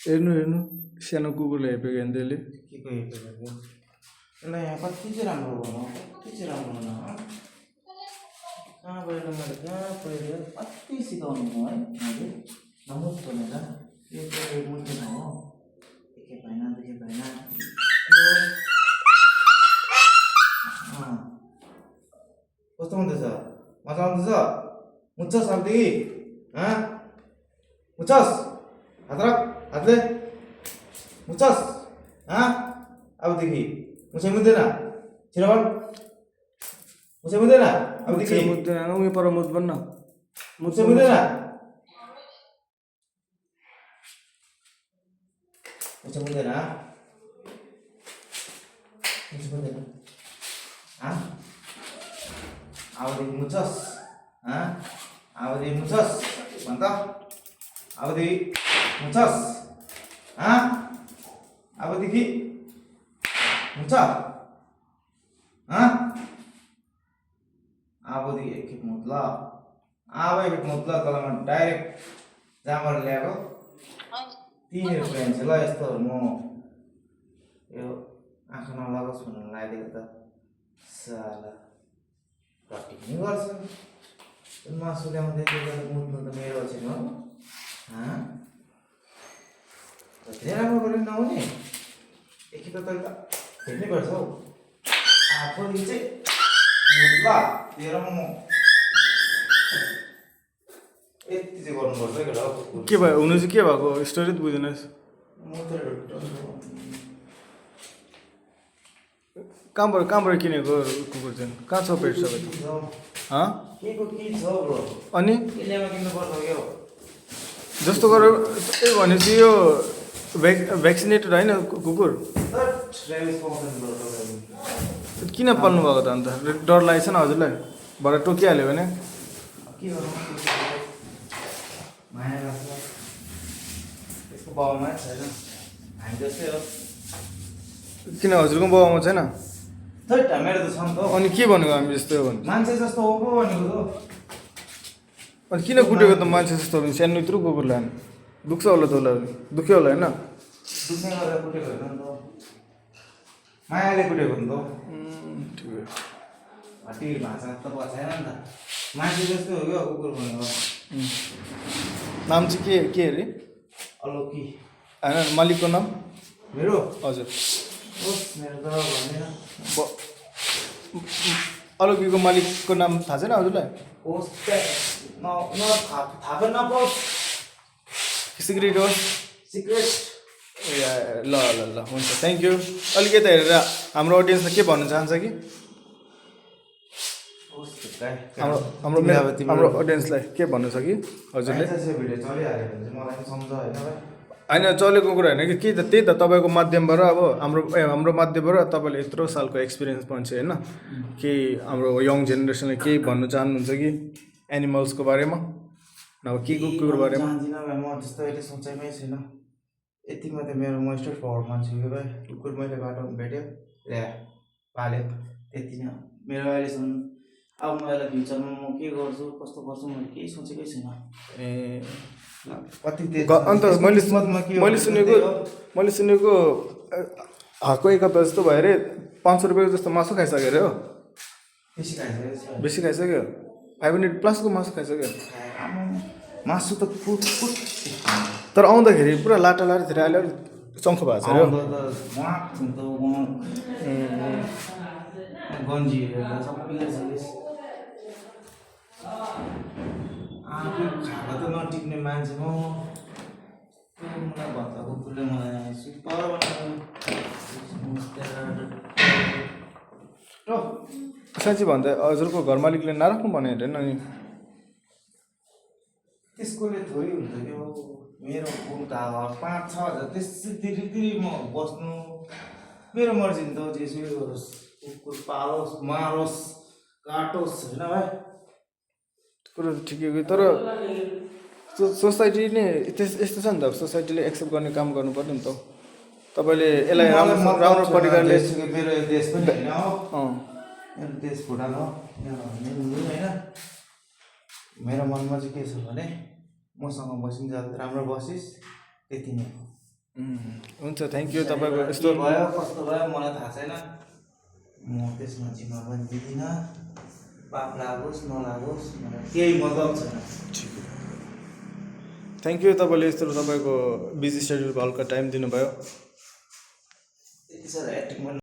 हेर्नु हेर्नु सानो कुकुरले हेपेको हेर्नु त्यसले के को हेपेको यसलाई यहाँ कति चाहिँ राम्रो बनाऊ कति चाहिँ राम्रो बनाऊ कहाँ गएर मैले कहाँ पढेर कति सिकाउनु है मैले नमुट भनेर यो चाहिँ मुद्दा हो एकै भएन दुई भएन कस्तो हुँदैछ मजा आउँदैछ मुच्छस् अबदेखि मुच्छस् हात राख हातले मुच्छस् अबदेखि मुछै मुद्दैन छिटो भन् मुछै मुद्दैन अबदेखि मुद्दैन उयो पर मुद बन्न मुछै मुद्दैन मुछै मुद्दैन मुछै मुद्दैन अबदेखि मुच्छस् अबदेखि मुच्छस् भन् त अबदेखि मुच्छस् अबदेखि मुच्छ अबदेखि एकखेप मुत ल अब एकखेप मुत ल तँलाई म डाइरेक्ट जहाँबाट ल्याएको 3 रुपियाँ हुन्छ ल यस्तोहरू म यो आँखा नलागोस् भनेर लगाइदिएको त साला कति पनि गर्छ मासु ल्याउँदै मुत्नु त मेरो छैन हो धेरै राम्रो गरेर नहुने एकखेप त तैँले त हेर्नै पर्छ हौ आफूले चाहिँ मुद्ला तेरो म यति चाहिँ गर्नुपर्छ है केटा के भयो हुनु चाहिँ के भएको स्टोरी त बुझेनस् कहाँबाट किनेको कुकुर चाहिँ कहाँ छ पेट सबै के छ ब्रो अनि इन्डियामा किन्नुपर्छ के हो जस्तो गरेर त्यही भनेपछि यो भ्याक्सिनेटेड होइन कुकुर किन पाल्नु भएको त अन्त डर लागेको छैन हजुरलाई भरे टोकिहाल्यो भने के गर्नु माया लाग्छ त्यसको बाउमा छैन हामी जस्तै हो किन हजुरको बाउमा छैन थैट मेरो त छ नि त अनि के भनेको हामी जस्तै हो भने मान्छे जस्तो हो पो भनेको त अनि किन कुटेको त मान्छे जस्तो हो भने सानो यत्रो कुकुरलाई दुख्छ होला त उसलाई दुख्यो होला होइन दुख्ने गरेर कुटेको होइन नि त मायाले कुटेको नि त ठिकै हटी भाषा त छैन नि त मान्छे जस्तो हो क्या कुकुर भनेको नाम चाहिँ के अरे अलौकी होइन मालिकको नाम मेरो हजुर होस् मेरो त भन्दैन अलौकीको मालिकको नाम थाहा छैन हजुरलाई होस् थाहा पनि नपाओस् सिक्रेट होस् सिक्रेट ल ल ल हुन्छ थ्याङ्क यू अलिकति हेरेर हाम्रो अडियन्सलाई के भन्न चाहन्छ कि हाम्रो अडियन्सलाई के भन्नु छ कि हजुरले भिडियो चलिहाल्यो भने चाहिँ मलाई पनि सम्झ होइन होइन चलेको कुरा होइन कि त त्यही त तपाईँको माध्यमबाट अब हाम्रो माध्यमबाट तपाईँले यत्रो सालको एक्सपिरियन्स मान्छे होइन कि हाम्रो यङ जेनेरेसनले केही भन्नु चाहनुहुन्छ कि एनिमल्सको बारेमा नभए के कुकुरको बारेमा जान्दिनँ म त्यस्तो अहिले सोचाइमै छैन यति मात्रै मेरो म स्ट्रेट फरवर्ड मान्छे हो भाइ कुकुर मैले बाटोमा भेट्यो ल्या पाल्यो त्यति नै मेरो अहिलेसम्म अब मैले फ्युचरमा म के गर्छु कस्तो गर्छु मैले केही सोचेकै छैन ए कति अन्त मैले सुनेको हाको एक हप्ता जस्तो भयो अरे 500 रुपियाँको जस्तो मासु खाइसक्यो अरे हो बेसी खाइसक्यो 500 प्लसको मासु खाइसक्यो मासु त तर आउँदाखेरि पुरा लाटा लाटातिर आयो चङ्खो भएको छ गन्जी सबैले आफू खाएको त नटिक्ने मान्छे म मलाई भत्ता कुकुरले मलाई सुपर साँच्ची भन्दा हजुरको घर मालिकले नराख्नु भने हेरेन नि त्यसकोले थोरै हुन्छ क्या मेरो उल्टा 5-6 हजार त्यसरी म बस्नु मेरो मर्जी नि त जेसुकै गरोस् कुकुर पालोस् मारोस् काटोस् होइन भाइ कुरो त ठिकै हो तर सोसाइटी नै यस्तो छ नि त सोसाइटीले एक्सेप्ट गर्ने काम गर्नु पर्यो नि त तपाईँले यसलाई राम्रो प्रकारले मेरो देश पनि होइन हो मेरो देश भुटान हो होइन मेरो मनमा चाहिँ के छ भने मसँग बसिन्छ राम्रो बसिस् त्यति नै हो हुन्छ थ्याङ्क यू तपाईँको के यस्तो भयो कस्तो भयो मलाई थाहा छैन म त्यसमा जिम्मा पनि दिँदिनँ पाप लागोस् नलागोस् मलाई केही मतलब छैन थ्याङ्क यू तपाईँले यस्तो तपाईँको बिजी सेड्युलको हल्का टाइम दिनुभयो यति साह्रो एक्टिङ